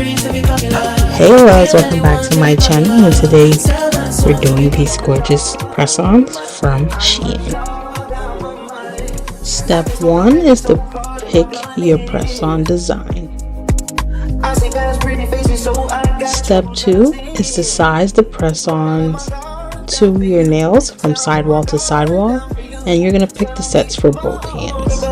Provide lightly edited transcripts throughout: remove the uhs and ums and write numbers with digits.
Hey guys, welcome back to my channel, and today we're doing these gorgeous press-ons from SHEIN. Step 1 is to pick your press-on design. Step 2 is to size the press-ons to your nails from sidewall to sidewall, and you're going to pick the sets for both hands.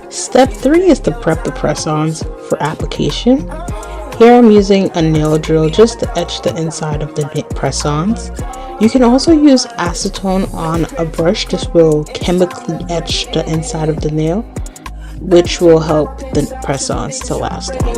Step 3 is to prep the press-ons for application. Here I'm using a nail drill just to etch the inside of the press-ons. You can also use acetone on a brush. This will chemically etch the inside of the nail, which will help the press-ons to last long.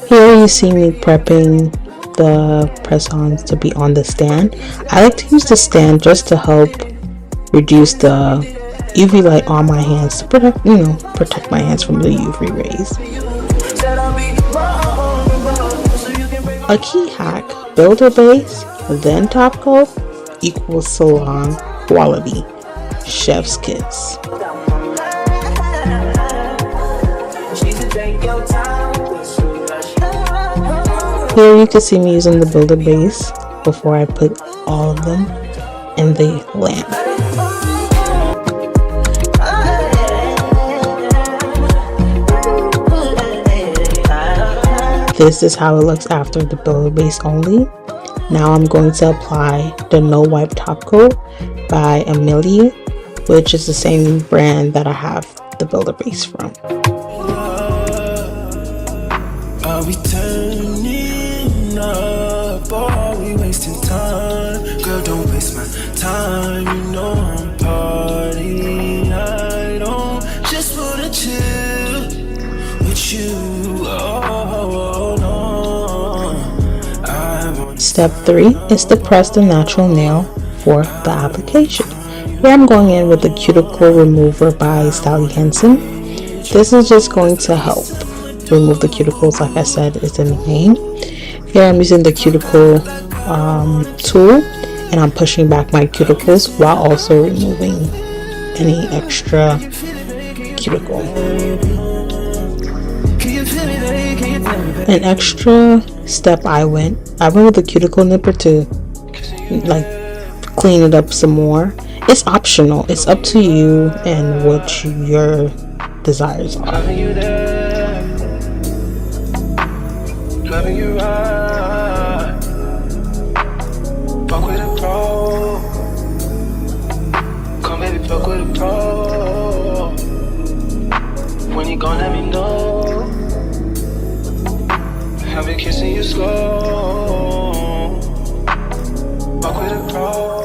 Here you see me prepping the press-ons to be on the stand. I like to use the stand just to help reduce the UV light on my hands, to protect my hands from the UV rays. A key hack: build a base, then top coat equals salon quality. Chef's kiss. Here you can see me using the builder base before I put all of them in the lamp. This is how it looks after the builder base only. Now I'm going to apply the No Wipe Top Coat by Amelia, which is the same brand that I have the builder base from. Are we turning up, or are we wasting time? Girl, don't waste my time, you know I'm partying. I don't just wanna chill with you. Oh, no. Step 3 is to press the natural nail for the application. Here I'm going in with the cuticle remover by Sally Hansen. This is just going to help remove the cuticles, like I said, is in the name. Here I'm using the cuticle tool, and I'm pushing back my cuticles while also removing any extra cuticle. An extra step I went with the cuticle nipper to clean it up some more. It's optional. It's up to you and what your desires are. Loving you right. Fuck with a pro. Come baby, fuck with a pro. When you gonna let me know? I've been kissing you slow. Fuck with a pro.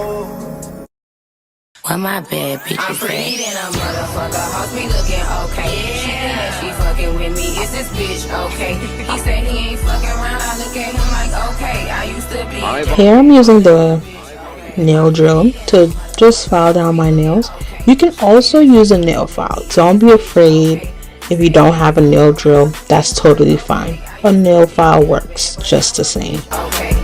Why my bad bitch I'm pretty than a motherfucker. Hoes be looking okay. She think that she fucking with me. Is this bitch okay? He said he ain't fucking around. I look at him like, okay, I used to be. Here I'm using the nail drill to just file down my nails. You can also use a nail file. Don't be afraid if you don't have a nail drill. That's totally fine. A nail file works just the same. Okay.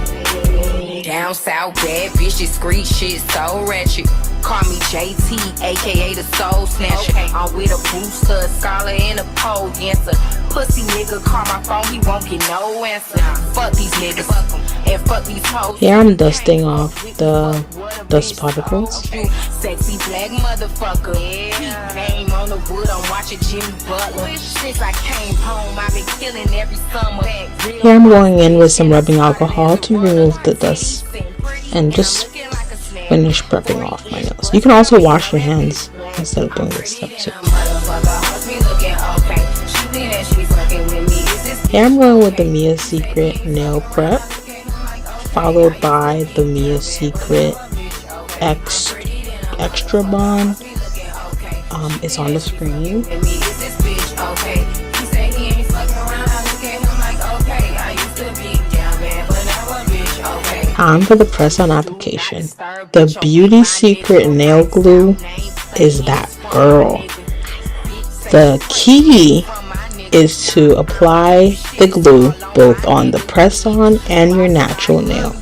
Down south, bad bitches, street shit, so ratchet. Call me JT, aka the soul snatcher. I'm with a booster, a scholar, and a pole dancer. Pussy nigga call my phone, he won't get no answer. Fuck these niggas, and fuck these hoes. Here I'm dusting off the dust particles. Sexy black motherfucker. Name on the wood, I'm watching Jimmy Butler. Since I came home, I've been killing every summer. Here I'm going in with some rubbing alcohol to remove the dust and just finish prepping off my nails. You can also wash your hands instead of doing this step too. Here I'm going with the Mia Secret nail prep, followed by the Mia Secret extra bond. It's on the screen. Time for the press-on application. The Beauty Secret nail glue is that girl. The key is to apply the glue both on the press-on and your natural nail.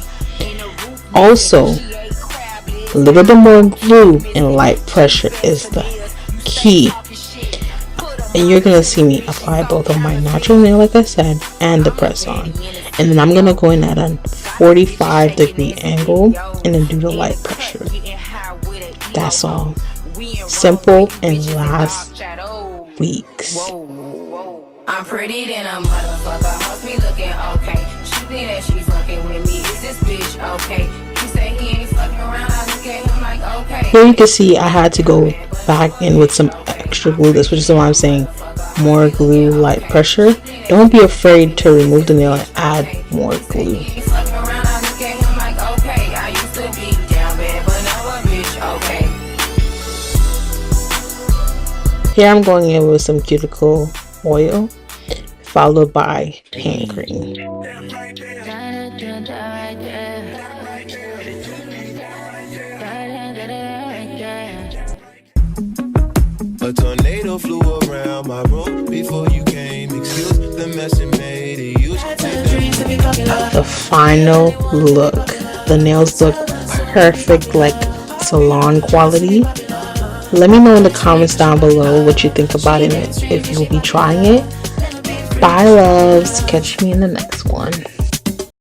Also, a little bit more glue and light pressure is the key. And you're going to see me apply both on my natural nail, like I said, and the press-on. And then I'm going to go in at a 45-degree angle and then do the light pressure. That's all. Simple and lasts weeks. I'm pretty than a motherfucker. Hoes me looking okay. She think that she's fucking with me. Is this bitch okay? He say he ain't fucking around. I look at him like okay. Here you can see I had to go back in with some extra glue, which is why I'm saying more glue, light pressure. Don't be afraid to remove the nail and add more glue. Here I'm going in with some cuticle oil followed by hand cream. A tornado flew around my room before you came. Excuse the mess it made it. The final look. The nails look perfect, like salon quality. Let me know in the comments down below what you think about it, if you'll be trying it. Bye loves, catch me in the next one.